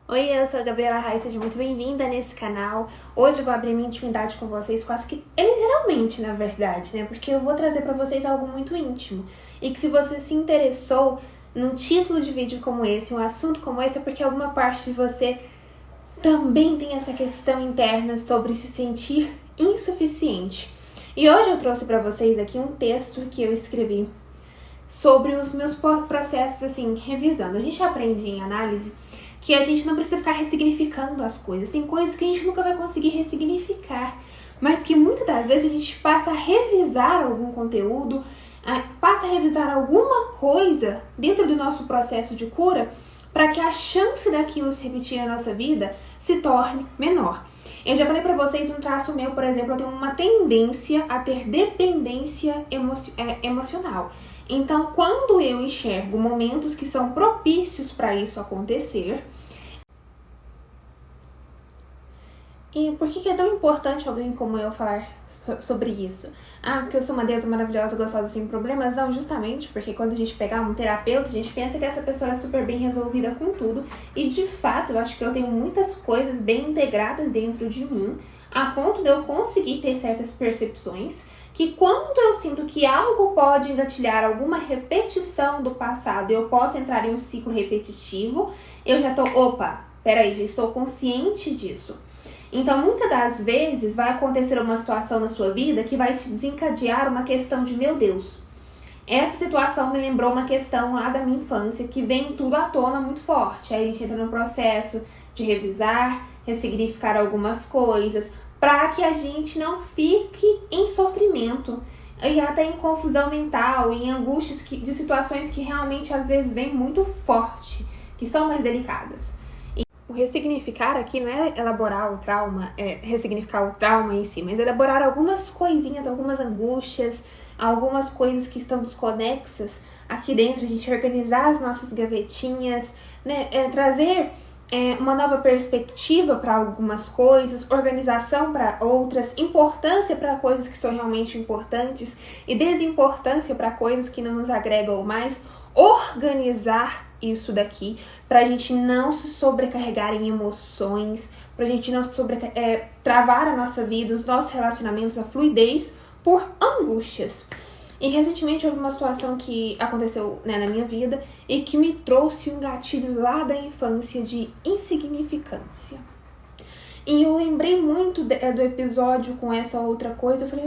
Oi, eu sou a Gabriela Raia, seja muito bem-vinda nesse canal. Hoje eu vou abrir minha intimidade com vocês, quase que literalmente, na verdade, né? Porque eu vou trazer pra vocês algo muito íntimo. E que se você se interessou num título de vídeo como esse, um assunto como esse, é porque alguma parte de você também tem essa questão interna sobre se sentir insuficiente. E hoje eu trouxe pra vocês aqui um texto que eu escrevi sobre os meus processos, assim, revisando. A gente aprende em análise que a gente não precisa ficar ressignificando as coisas. Tem coisas que a gente nunca vai conseguir ressignificar, mas que muitas das vezes a gente passa a revisar algum conteúdo, passa a revisar alguma coisa dentro do nosso processo de cura para que a chance daquilo se repetir na nossa vida se torne menor. Eu já falei pra vocês um traço meu, por exemplo, eu tenho uma tendência a ter dependência emocional. Então, quando eu enxergo momentos que são propícios para isso acontecer. E por que é tão importante alguém como eu falar sobre isso? Ah, porque eu sou uma deusa maravilhosa, gostosa, sem problemas? Não, justamente porque quando a gente pegar um terapeuta, a gente pensa que essa pessoa é super bem resolvida com tudo. E de fato, eu acho que eu tenho muitas coisas bem integradas dentro de mim, a ponto de eu conseguir ter certas percepções, que quando eu sinto que algo pode engatilhar alguma repetição do passado, eu posso entrar em um ciclo repetitivo, eu já tô, peraí, já estou consciente disso. Então, muitas das vezes, vai acontecer uma situação na sua vida que vai te desencadear uma questão de, meu Deus, essa situação me lembrou uma questão lá da minha infância, que vem tudo à tona muito forte. Aí a gente entra no processo de revisar, ressignificar algumas coisas, para que a gente não fique em sofrimento e até em confusão mental, em angústias de situações que realmente às vezes vêm muito forte, que são mais delicadas. O ressignificar aqui não é elaborar o trauma, ressignificar o trauma em si, mas elaborar algumas coisinhas, algumas angústias, algumas coisas que estão desconexas aqui dentro, a gente organizar as nossas gavetinhas, né, trazer uma nova perspectiva para algumas coisas, organização para outras, importância para coisas que são realmente importantes e desimportância para coisas que não nos agregam mais, organizar isso daqui para a gente não se sobrecarregar em emoções, para a gente não travar a nossa vida, os nossos relacionamentos, a fluidez por angústias. E recentemente houve uma situação que aconteceu, né, na minha vida e que me trouxe um gatilho lá da infância de insignificância. E eu lembrei muito do episódio com essa outra coisa. Eu falei,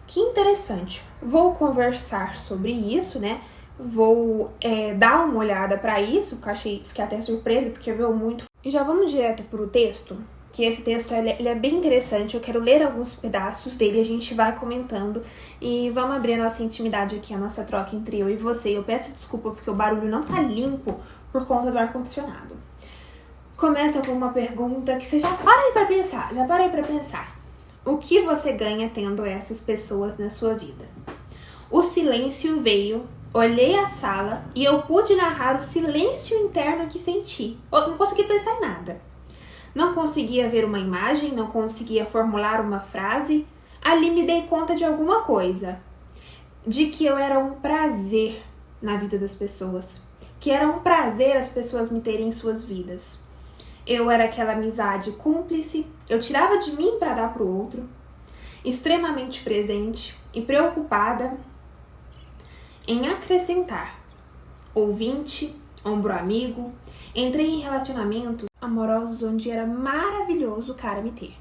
que interessante. Vou conversar sobre isso, né? Vou dar uma olhada para isso, que fiquei até surpresa, porque veio muito. E já vamos direto pro texto, que esse texto ele é bem interessante. Eu quero ler alguns pedaços dele, a gente vai comentando e vamos abrir a nossa intimidade aqui, a nossa troca entre eu e você. Eu peço desculpa porque o barulho não tá limpo por conta do ar-condicionado. Começa com uma pergunta que você já para aí pra pensar. O que você ganha tendo essas pessoas na sua vida? O silêncio veio, olhei a sala e eu pude narrar o silêncio interno que senti. Eu não consegui pensar em nada. Não conseguia ver uma imagem, não conseguia formular uma frase. Ali me dei conta de alguma coisa. De que eu era um prazer na vida das pessoas. Que era um prazer as pessoas me terem em suas vidas. Eu era aquela amizade cúmplice, eu tirava de mim para dar para o outro. Extremamente presente e preocupada em acrescentar. Ouvinte, ombro amigo. Entrei em relacionamentos amorosos onde era maravilhoso o cara me ter.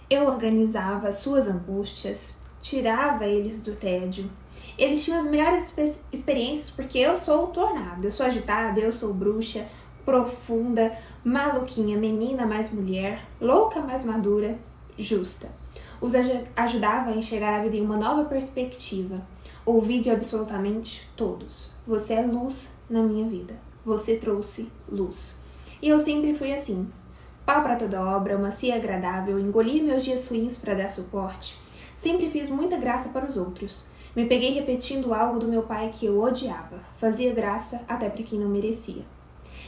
Eu organizava suas angústias, tirava eles do tédio. Eles tinham as melhores experiências porque eu sou o tornado, eu sou agitada, eu sou bruxa, profunda, maluquinha, menina mais mulher, louca mais madura, justa. Os ajudava a enxergar a vida em uma nova perspectiva. Ouvi de absolutamente todos. Você é luz na minha vida. Você trouxe luz. E eu sempre fui assim. Pau para toda obra, macia e agradável, engoli meus dias ruins para dar suporte. Sempre fiz muita graça para os outros. Me peguei repetindo algo do meu pai que eu odiava. Fazia graça até para quem não merecia.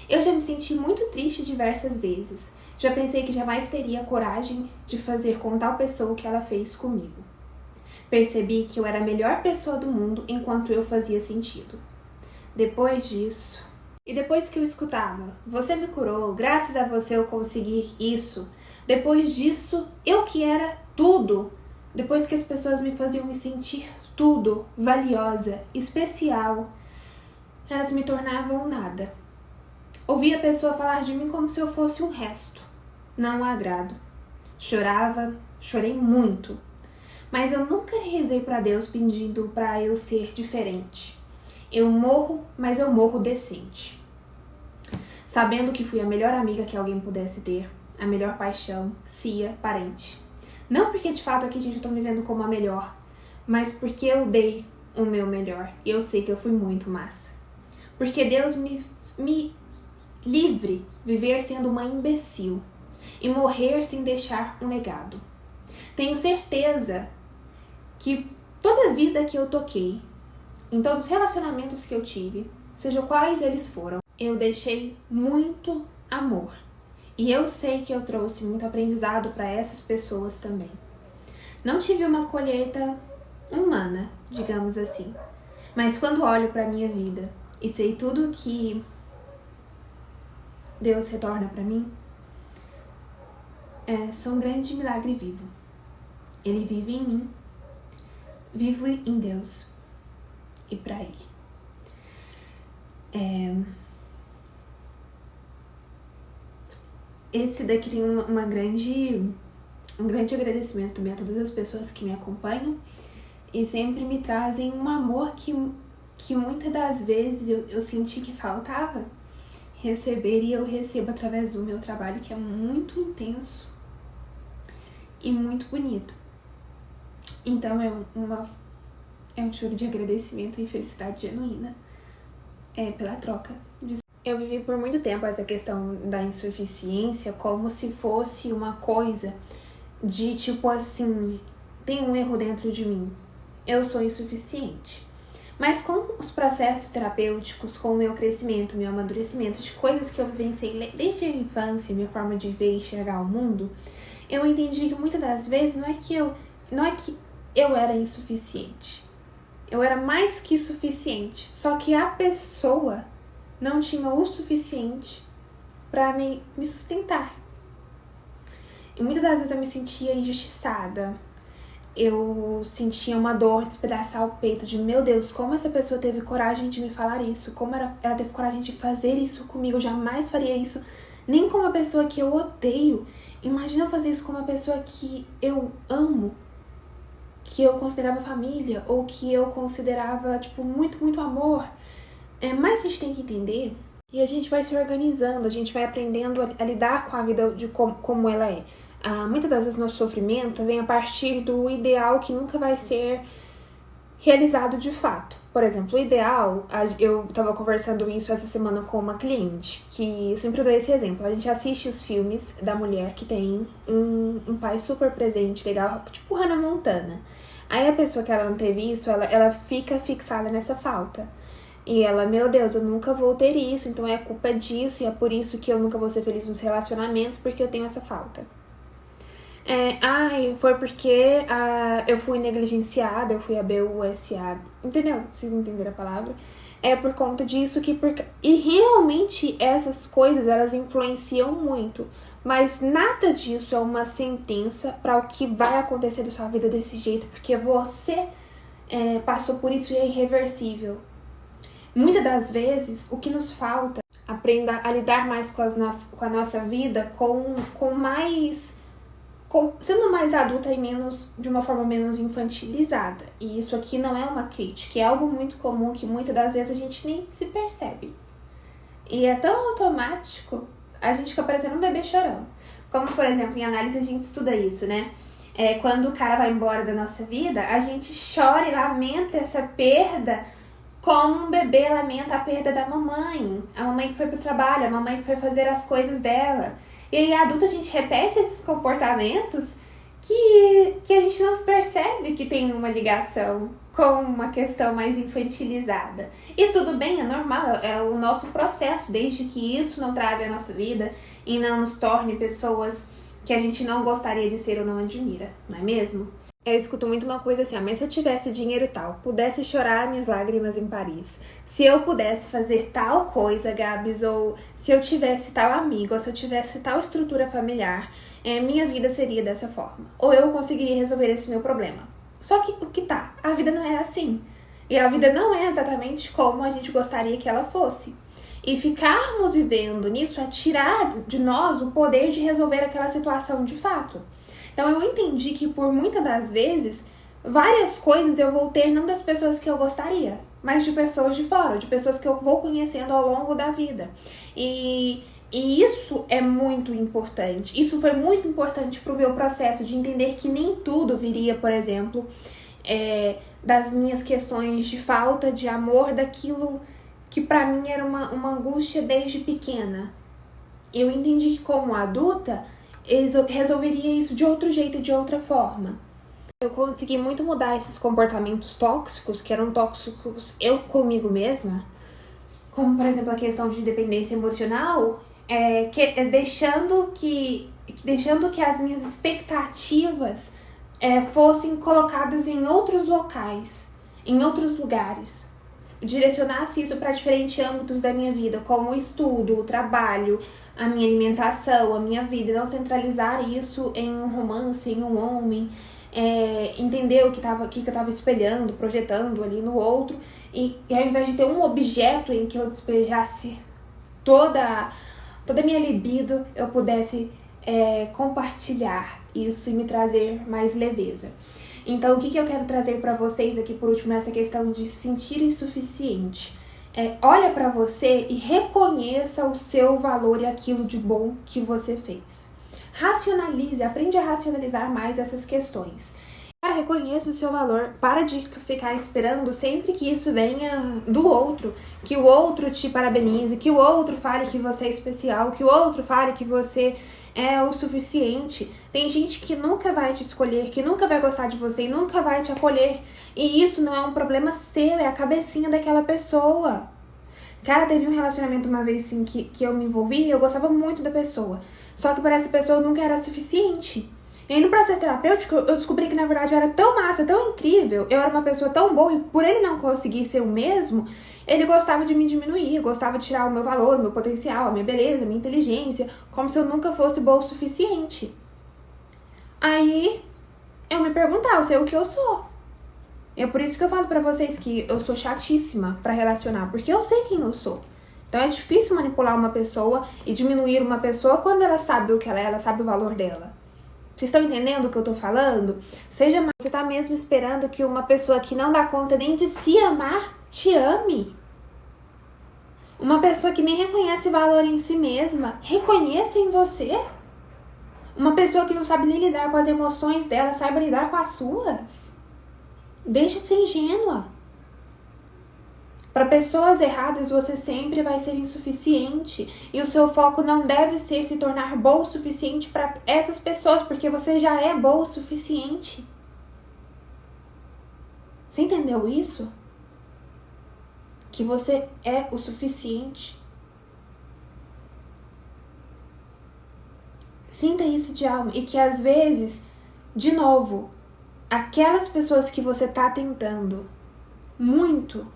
Eu já me senti muito triste diversas vezes. Já pensei que jamais teria coragem de fazer com tal pessoa o que ela fez comigo. Percebi que eu era a melhor pessoa do mundo enquanto eu fazia sentido. Depois disso, E depois que eu escutava, você me curou, graças a você eu consegui isso. Depois disso, eu que era tudo. Depois que as pessoas me faziam me sentir tudo, valiosa, especial, elas me tornavam nada. Ouvia a pessoa falar de mim como se eu fosse um resto. Não agrado. Chorava, chorei muito. Mas eu nunca rezei para Deus pedindo para eu ser diferente. Eu morro, mas eu morro decente. Sabendo que fui a melhor amiga que alguém pudesse ter, a melhor paixão, cia, parente. Não porque de fato aqui a gente tá me vendo como a melhor, mas porque eu dei o meu melhor e eu sei que eu fui muito massa. Porque Deus me livre viver sendo uma imbecil e morrer sem deixar um legado. Tenho certeza que toda a vida que eu toquei, em todos os relacionamentos que eu tive, seja quais eles foram, eu deixei muito amor. E eu sei que eu trouxe muito aprendizado para essas pessoas também. Não tive uma colheita humana, digamos assim. Mas quando olho para minha vida e sei tudo que Deus retorna para mim, sou um grande milagre vivo. Ele vive em mim, vivo em Deus e para Ele. Esse daqui tem um grande agradecimento também a todas as pessoas que me acompanham e sempre me trazem um amor que muitas das vezes eu senti que faltava receber, e eu recebo através do meu trabalho, que é muito intenso e muito bonito. Então é um choro de agradecimento e felicidade genuína pela troca. Eu vivi por muito tempo essa questão da insuficiência como se fosse uma coisa de tipo assim, tem um erro dentro de mim, eu sou insuficiente. Mas com os processos terapêuticos, com o meu crescimento, meu amadurecimento, de coisas que eu vivenciei desde a infância, minha forma de ver e enxergar o mundo, eu entendi que muitas das vezes não é que eu era insuficiente. Eu era mais que suficiente, só que a pessoa não tinha o suficiente para me sustentar. E muitas das vezes eu me sentia injustiçada. Eu sentia uma dor de despedaçar o peito, de meu Deus, como essa pessoa teve coragem de me falar isso, como ela teve coragem de fazer isso comigo, eu jamais faria isso, nem com uma pessoa que eu odeio. Imagina eu fazer isso com uma pessoa que eu amo, que eu considerava família, ou que eu considerava, tipo, muito, muito amor. Mas a gente tem que entender, e a gente vai se organizando, a gente vai aprendendo a lidar com a vida de como ela é. Muitas das vezes nosso sofrimento vem a partir do ideal que nunca vai ser realizado de fato. Por exemplo, o ideal, eu estava conversando isso essa semana com uma cliente, que eu sempre dou esse exemplo. A gente assiste os filmes da mulher que tem um pai super presente, legal, tipo Hannah Montana. Aí a pessoa que ela não teve isso, ela fica fixada nessa falta. E ela, meu Deus, eu nunca vou ter isso, então é culpa disso, e é por isso que eu nunca vou ser feliz nos relacionamentos, porque eu tenho essa falta. Foi porque eu fui negligenciada, eu fui abusiada, entendeu? Vocês entenderam a palavra? É por conta disso E realmente essas coisas, elas influenciam muito, mas nada disso é uma sentença para o que vai acontecer da sua vida desse jeito, porque você passou por isso e é irreversível. Muitas das vezes, o que nos falta, aprenda a lidar mais com a nossa vida sendo mais adulta e de uma forma menos infantilizada. E isso aqui não é uma crítica, é algo muito comum que muitas das vezes a gente nem se percebe. E é tão automático, a gente fica parecendo um bebê chorão. Como, por exemplo, em análise a gente estuda isso, né? Quando o cara vai embora da nossa vida, a gente chora e lamenta essa perda como um bebê lamenta a perda da mamãe. A mamãe que foi pro trabalho, a mamãe que foi fazer as coisas dela. E aí, adulta, a gente repete esses comportamentos que a gente não percebe que tem uma ligação com uma questão mais infantilizada. E tudo bem, é normal, é o nosso processo, desde que isso não trave a nossa vida e não nos torne pessoas que a gente não gostaria de ser ou não admira, não é mesmo? Eu escuto muito uma coisa assim, mas se eu tivesse dinheiro e tal, pudesse chorar minhas lágrimas em Paris, se eu pudesse fazer tal coisa, Gabs, ou se eu tivesse tal amigo, ou se eu tivesse tal estrutura familiar, minha vida seria dessa forma. Ou eu conseguiria resolver esse meu problema. Só que o que tá? A vida não é assim. E a vida não é exatamente como a gente gostaria que ela fosse. E ficarmos vivendo nisso é tirar de nós o poder de resolver aquela situação de fato. Então eu entendi que por muitas das vezes, várias coisas eu vou ter não das pessoas que eu gostaria, mas de pessoas de fora, de pessoas que eu vou conhecendo ao longo da vida. E isso é muito importante. Isso foi muito importante para o meu processo de entender que nem tudo viria, por exemplo, das minhas questões de falta de amor, daquilo que para mim era uma angústia desde pequena. Eu entendi que como adulta, resolveria isso de outro jeito, de outra forma. Eu consegui muito mudar esses comportamentos tóxicos, que eram tóxicos eu comigo mesma, como por exemplo a questão de dependência emocional, deixando que as minhas expectativas fossem colocadas em outros locais, em outros lugares. Direcionasse isso para diferentes âmbitos da minha vida, como o estudo, o trabalho, a minha alimentação, a minha vida, não centralizar isso em um romance, em um homem, entender o que eu estava espelhando, projetando ali no outro, e ao invés de ter um objeto em que eu despejasse toda a minha libido, eu pudesse compartilhar isso e me trazer mais leveza. Então, o que eu quero trazer para vocês aqui, por último, nessa questão de se sentir insuficiente? Olha para você e reconheça o seu valor e aquilo de bom que você fez. Racionalize, aprende a racionalizar mais essas questões. Cara, reconheça o seu valor, para de ficar esperando sempre que isso venha do outro, que o outro te parabenize, que o outro fale que você é especial, que o outro fale que você é o suficiente. Tem gente que nunca vai te escolher, que nunca vai gostar de você e nunca vai te acolher. E isso não é um problema seu, é a cabecinha daquela pessoa. Cara, teve um relacionamento uma vez assim que eu me envolvi e eu gostava muito da pessoa. Só que para essa pessoa eu nunca era suficiente. E aí no processo terapêutico eu descobri que na verdade eu era tão massa, tão incrível, eu era uma pessoa tão boa e por ele não conseguir ser o mesmo, ele gostava de me diminuir, gostava de tirar o meu valor, o meu potencial, a minha beleza, a minha inteligência, como se eu nunca fosse boa o suficiente. Aí eu me perguntava, eu sei o que eu sou. É por isso que eu falo pra vocês que eu sou chatíssima pra relacionar, porque eu sei quem eu sou. Então é difícil manipular uma pessoa e diminuir uma pessoa quando ela sabe o que ela sabe o valor dela. Vocês estão entendendo o que eu tô falando? Você tá mesmo esperando que uma pessoa que não dá conta nem de se amar te ame? Uma pessoa que nem reconhece valor em si mesma, reconheça em você? Uma pessoa que não sabe nem lidar com as emoções dela, saiba lidar com as suas? Deixa de ser ingênua. Para pessoas erradas, você sempre vai ser insuficiente. E o seu foco não deve ser se tornar boa o suficiente para essas pessoas, porque você já é boa o suficiente. Você entendeu isso? Que você é o suficiente. Sinta isso de alma. E que às vezes, de novo, aquelas pessoas que você tá tentando muito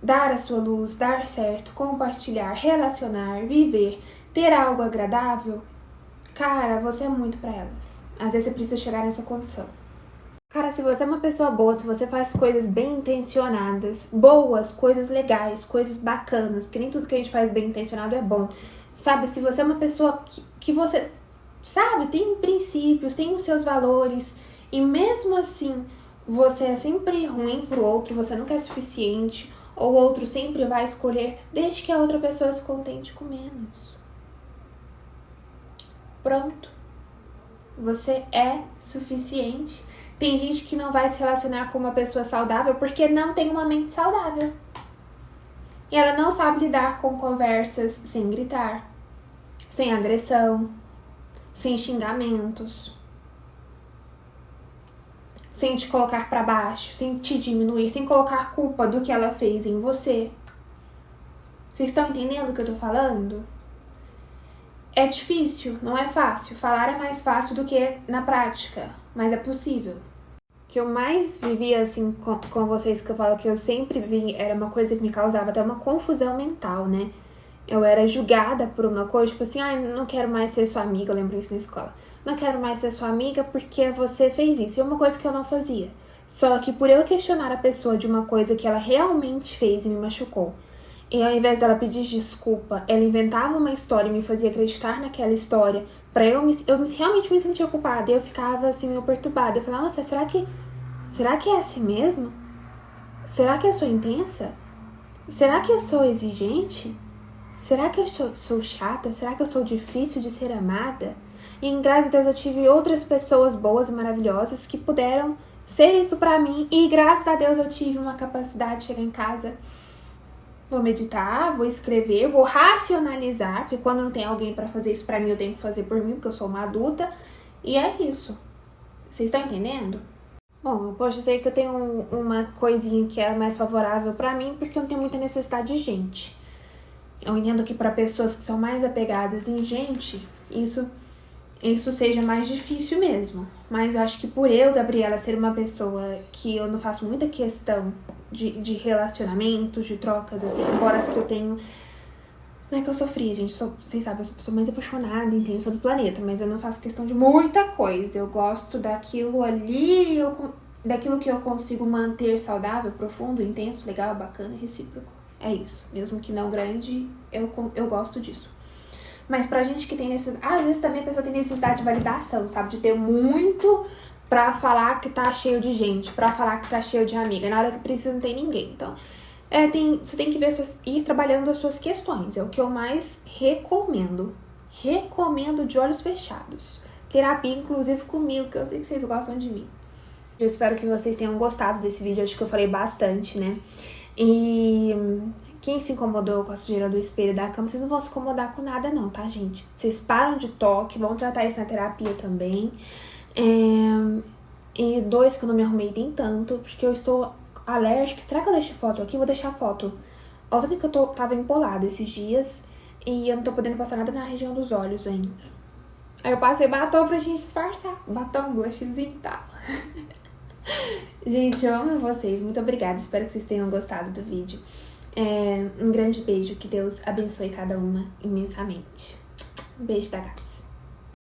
dar a sua luz, dar certo, compartilhar, relacionar, viver, ter algo agradável, cara, você é muito pra elas. Às vezes você precisa chegar nessa condição. Cara, se você é uma pessoa boa, se você faz coisas bem intencionadas, boas, coisas legais, coisas bacanas, porque nem tudo que a gente faz bem intencionado é bom. Sabe, se você é uma pessoa que você, sabe, tem princípios, tem os seus valores, e mesmo assim você é sempre ruim pro outro, você nunca é suficiente, ou o outro sempre vai escolher, deixe que a outra pessoa se contente com menos. Pronto. Você é suficiente. Tem gente que não vai se relacionar com uma pessoa saudável porque não tem uma mente saudável. E ela não sabe lidar com conversas sem gritar, sem agressão, sem xingamentos, sem te colocar pra baixo, sem te diminuir, sem colocar culpa do que ela fez em você. Vocês estão entendendo o que eu tô falando? É difícil, não é fácil. Falar é mais fácil do que na prática, mas é possível. que eu mais vivia, assim, com vocês, que eu falo que eu sempre vi, era uma coisa que me causava até uma confusão mental, né? Eu era julgada por uma coisa, tipo assim, não quero mais ser sua amiga, eu lembro isso na escola. Não quero mais ser sua amiga porque você fez isso. E é uma coisa que eu não fazia. Só que por eu questionar a pessoa de uma coisa que ela realmente fez e me machucou, e ao invés dela pedir desculpa, ela inventava uma história e me fazia acreditar naquela história, pra realmente me sentia culpada. E eu ficava assim, meio perturbada. Eu falava, nossa, será que é assim mesmo? Será que eu sou intensa? Será que eu sou exigente? Será que eu sou chata? Será que eu sou difícil de ser amada? E graças a Deus eu tive outras pessoas boas e maravilhosas que puderam ser isso pra mim. E graças a Deus eu tive uma capacidade de chegar em casa, vou meditar, vou escrever, vou racionalizar, porque quando não tem alguém pra fazer isso pra mim, eu tenho que fazer por mim, porque eu sou uma adulta. E é isso. Vocês estão entendendo? Bom, eu posso dizer que eu tenho uma coisinha que é mais favorável pra mim, porque eu não tenho muita necessidade de gente. Eu entendo que para pessoas que são mais apegadas em gente, isso seja mais difícil mesmo. Mas eu acho que por eu, Gabriela, ser uma pessoa que eu não faço muita questão de relacionamentos, de trocas, assim, embora as que eu tenho. Não é que eu sofri, gente, vocês sabem, eu sou a pessoa mais apaixonada e intensa do planeta, mas eu não faço questão de muita coisa. Eu gosto daquilo ali, daquilo que eu consigo manter saudável, profundo, intenso, legal, bacana e recíproco. É isso. Mesmo que não grande, eu gosto disso. Mas pra gente que tem necessidade... às vezes também a pessoa tem necessidade de validação, sabe? De ter muito pra falar que tá cheio de gente, pra falar que tá cheio de amiga. Na hora que precisa não tem ninguém. Então, você tem que ver ir trabalhando as suas questões. É o que eu mais recomendo. Recomendo de olhos fechados. Terapia, inclusive, comigo, que eu sei que vocês gostam de mim. Eu espero que vocês tenham gostado desse vídeo. Acho que eu falei bastante, né? E quem se incomodou com a sujeira do espelho da cama, vocês não vão se incomodar com nada não, tá, gente? Vocês param de toque, vão tratar isso na terapia também. E 2, que eu não me arrumei nem tanto, porque eu estou alérgica. Será que eu deixo foto aqui? Vou deixar foto. Olha que eu tava empolada esses dias e eu não tô podendo passar nada na região dos olhos ainda. Aí eu passei batom pra gente disfarçar. Batom, blushzinho e tal. Gente, eu amo vocês. Muito obrigada. Espero que vocês tenham gostado do vídeo. Um grande beijo. Que Deus abençoe cada uma imensamente. Um beijo da Gabs.